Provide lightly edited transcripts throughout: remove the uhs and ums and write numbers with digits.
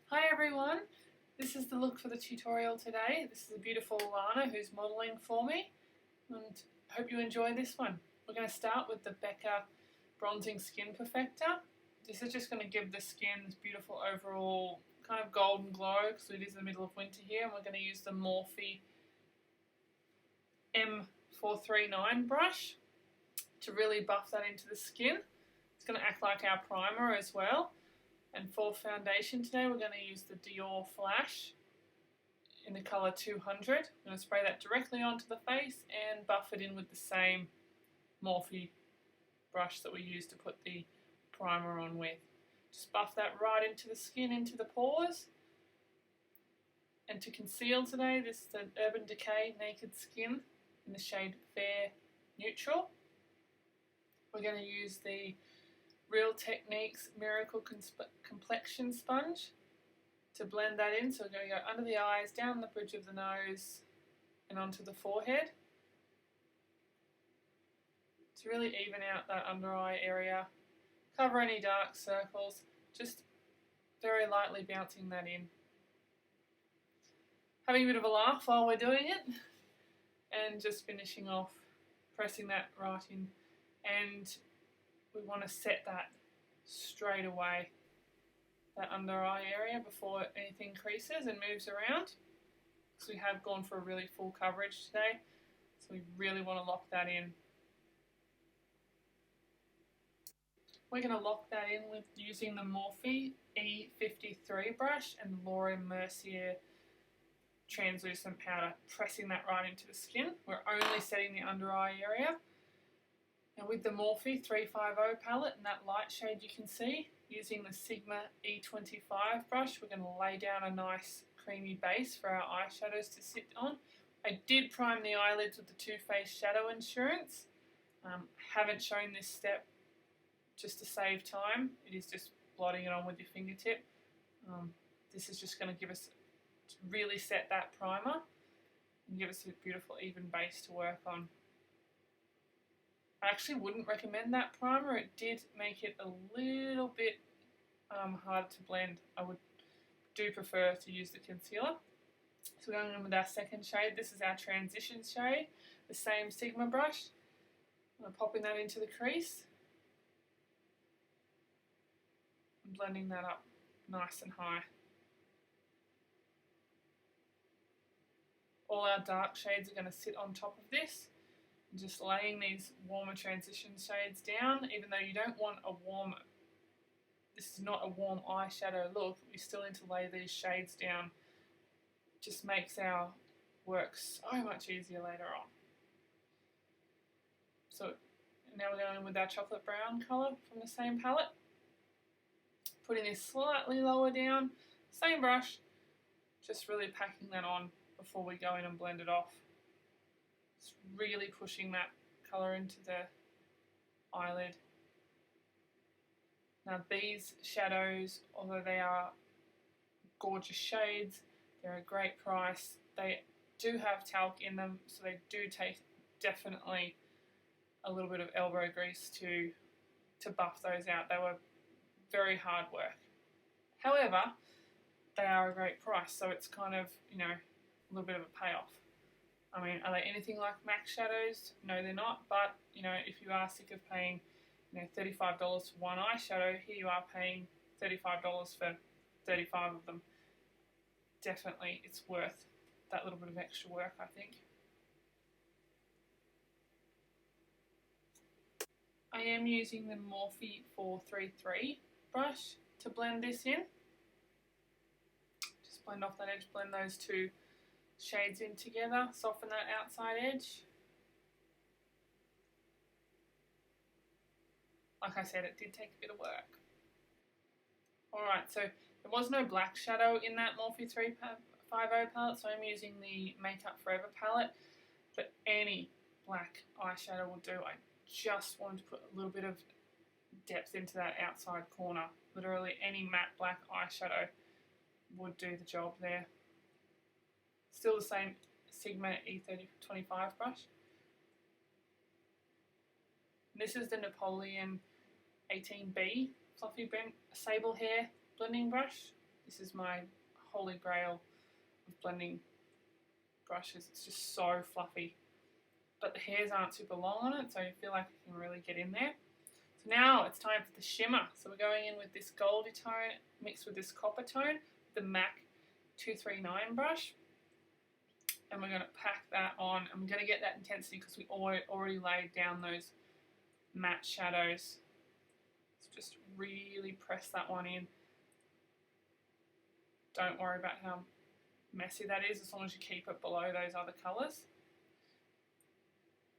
Hi everyone, this is the look for the tutorial today. This is a beautiful Lana who's modelling for me, and I hope you enjoy this one. We're going to start with the Becca Bronzing Skin Perfector. This is just going to give the skin this beautiful overall kind of golden glow because it is in the middle of winter here, and we're going to use the Morphe M439 brush to really buff that into the skin. It's going to act like our primer as well. And for foundation today, we're going to use the Dior Flash in the colour 200. I'm going to spray that directly onto the face and buff it in with the same Morphe brush that we used to put the primer on with. Just buff that right into the skin, into the pores. And to conceal today, this is the Urban Decay Naked Skin in the shade Fair Neutral. We're going to use the Real Techniques Miracle Complexion Sponge to blend that in. So we're going to go under the eyes, down the bridge of the nose and onto the forehead to really even out that under eye area, cover any dark circles, just very lightly bouncing that in. Having a bit of a laugh while we're doing it and just finishing off, pressing that right in, and we want to set that straight away, that under eye area, before anything creases and moves around, because we have gone for a really full coverage today, so we really want to lock that in. We're going to lock that in with using the Morphe E53 brush and the Laura Mercier translucent powder, pressing that right into the skin. We're only setting the under eye area. And with the Morphe 350 palette and that light shade you can see, using the Sigma E25 brush, we're going to lay down a nice creamy base for our eyeshadows to sit on. I did prime the eyelids with the Too Faced Shadow Insurance. Haven't shown this step just to save time. It is just blotting it on with your fingertip. This is just going to give us, to really set that primer and give us a beautiful even base to work on. I actually wouldn't recommend that primer. It did make it a little bit hard to blend. I do prefer to use the concealer. So we're going in with our second shade. This is our transition shade, the same Sigma brush. I'm popping that into the crease and blending that up nice and high. All our dark shades are going to sit on top of this. Just laying these warmer transition shades down, even though you don't want a warm, this is not a warm eyeshadow look, we still need to lay these shades down. It just makes our work so much easier later on. So now we're going with our chocolate brown colour from the same palette. Putting this slightly lower down, same brush, just really packing that on before we go in and blend it off. It's really pushing that colour into the eyelid. Now these shadows, although they are gorgeous shades, they're a great price. They do have talc in them, so they do take definitely a little bit of elbow grease to buff those out. They were very hard work. However, they are a great price, so it's kind of, you know, a little bit of a payoff. I mean, are they anything like MAC shadows? No, they're not. But, you know, if you are sick of paying, you know, $35 for one eyeshadow, here you are paying $35 for 35 of them. Definitely, it's worth that little bit of extra work, I think. I am using the Morphe 433 brush to blend this in. Just blend off that edge, blend those two shades in together, soften that outside edge. Like I said, it did take a bit of work. Alright, so there was no black shadow in that Morphe 350 palette, so I'm using the Makeup Forever palette, but any black eyeshadow will do. I just wanted to put a little bit of depth into that outside corner. Literally any matte black eyeshadow would do the job there. Still the same Sigma E25 brush. This is the Napoleon 18B fluffy sable hair blending brush. This is my holy grail of blending brushes. It's just so fluffy. But the hairs aren't super long on it, so you feel like it can really get in there. So now it's time for the shimmer. So we're going in with this goldy tone mixed with this copper tone, the MAC 239 brush. And we're going to pack that on. I'm going to get that intensity because we already laid down those matte shadows. So just really press that one in. Don't worry about how messy that is as long as you keep it below those other colours.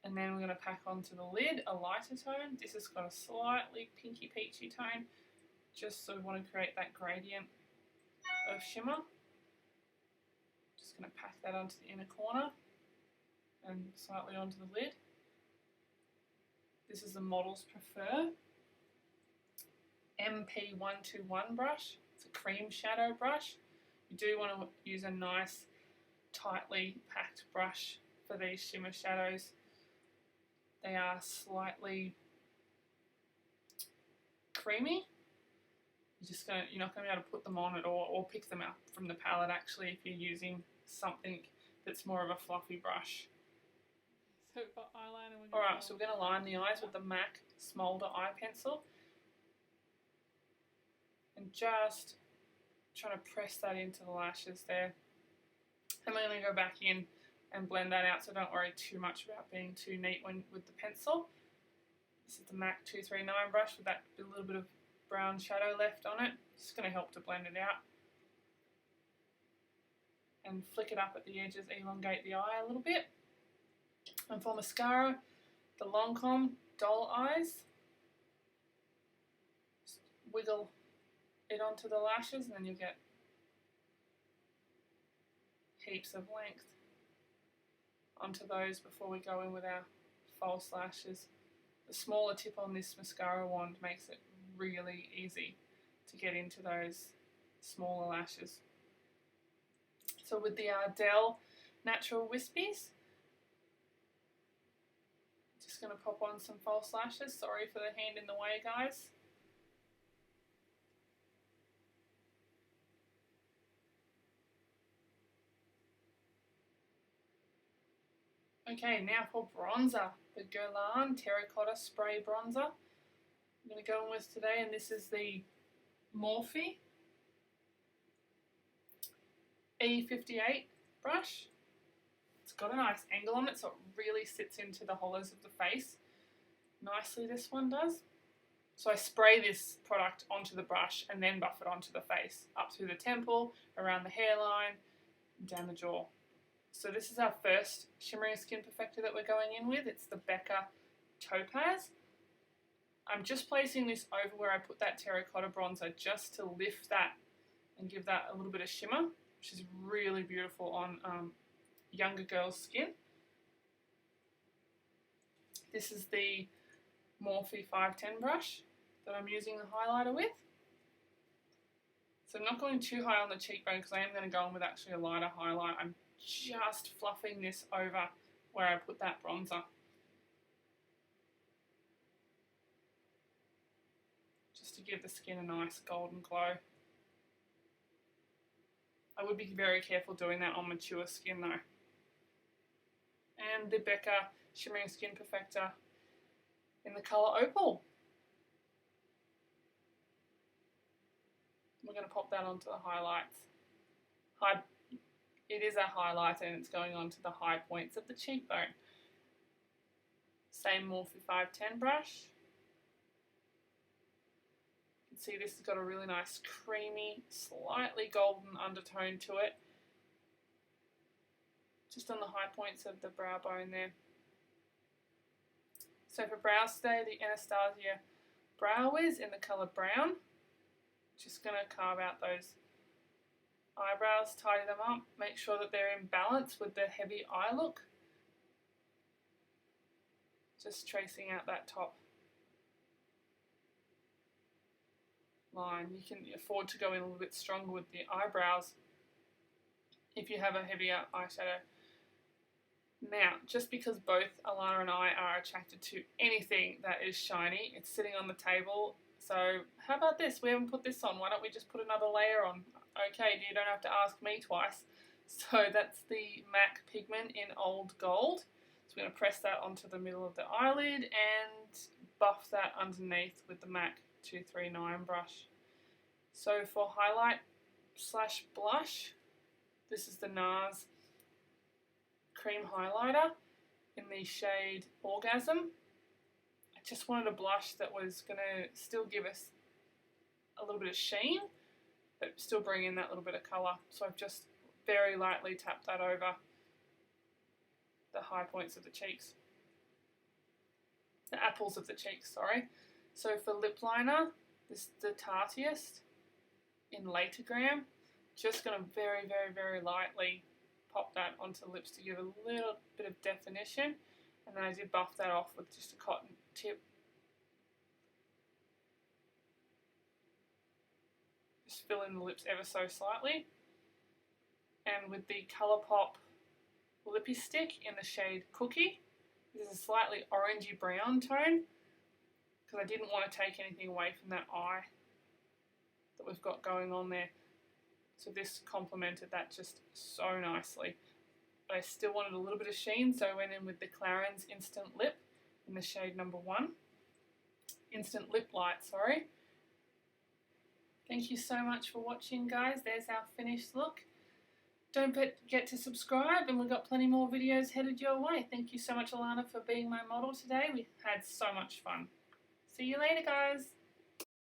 And then we're going to pack onto the lid a lighter tone. This has got a slightly pinky peachy tone, just so we want to create that gradient of shimmer. Just going to pack that onto the inner corner and slightly onto the lid. This is the Models Prefer MP121 brush. It's a cream shadow brush. You do want to use a nice tightly packed brush for these shimmer shadows. They are slightly creamy. You're not going to be able to put them on at all or pick them up from the palette actually if you're using something that's more of a fluffy brush. So for eyeliner, alright, so we're going to line the eyes with the MAC Smolder eye pencil. And just trying to press that into the lashes there. And we're going to go back in and blend that out, so don't worry too much about being too neat with the pencil. This is the MAC 239 brush with that little bit of brown shadow left on it. It's going to help to blend it out. And flick it up at the edges, elongate the eye a little bit. And for mascara, the Lancome Doll Eyes. Just wiggle it onto the lashes and then you'll get heaps of length onto those before we go in with our false lashes. The smaller tip on this mascara wand makes it really easy to get into those smaller lashes. So with the Ardell Natural Whispies, just going to pop on some false lashes. Sorry for the hand in the way, guys. Okay, now for bronzer, the Guerlain Terracotta Spray Bronzer. I'm going to go in with today, and this is the Morphe E58 brush. It's got a nice angle on it, so it really sits into the hollows of the face nicely, this one does. So I spray this product onto the brush and then buff it onto the face, up through the temple, around the hairline, down the jaw. So this is our first shimmering skin perfector that we're going in with. It's the Becca Topaz. I'm just placing this over where I put that terracotta bronzer just to lift that and give that a little bit of shimmer, which is really beautiful on younger girls' skin. This is the Morphe 510 brush that I'm using the highlighter with. So I'm not going too high on the cheekbone because I am going to go in with actually a lighter highlight. I'm just fluffing this over where I put that bronzer. Just to give the skin a nice golden glow. I would be very careful doing that on mature skin though. And the Becca Shimmering Skin Perfector in the colour Opal. We're going to pop that onto the highlights. It is a highlighter and it's going on to the high points of the cheekbone. Same Morphe 510 brush. You can see this has got a really nice creamy, slightly golden undertone to it. Just on the high points of the brow bone there. So for brows today, the Anastasia Brow Wiz in the colour brown. Just going to carve out those eyebrows, tidy them up, make sure that they're in balance with the heavy eye look. Just tracing out that top line. You can afford to go in a little bit stronger with the eyebrows if you have a heavier eyeshadow. Now, just because both Alana and I are attracted to anything that is shiny, it's sitting on the table. So how about this? We haven't put this on. Why don't we just put another layer on? Okay, you don't have to ask me twice. So that's the MAC pigment in Old Gold. So we're going to press that onto the middle of the eyelid and buff that underneath with the MAC 239 brush. So for highlight slash blush, this is the Nars cream highlighter in the shade Orgasm. I just wanted a blush that was going to still give us a little bit of sheen, but still bring in that little bit of colour. So I've just very lightly tapped that over the high points of the cheeks. The apples of the cheeks, sorry. So for lip liner, this is the Tarteist in latergram. Just going to very, very, very lightly pop that onto the lips to give a little bit of definition. And then I did buff that off with just a cotton tip. Just fill in the lips ever so slightly. And with the Colourpop lippie stick in the shade Cookie, this is a slightly orangey brown tone because I didn't want to take anything away from that eye that we've got going on there. So this complemented that just so nicely. But I still wanted a little bit of sheen, so I went in with the Clarins Instant Lip in the shade number 1. Instant Lip Light, sorry. Thank you so much for watching, guys. There's our finished look. Don't forget to subscribe, and we've got plenty more videos headed your way. Thank you so much, Alana, for being my model today. We had so much fun. See you later, guys.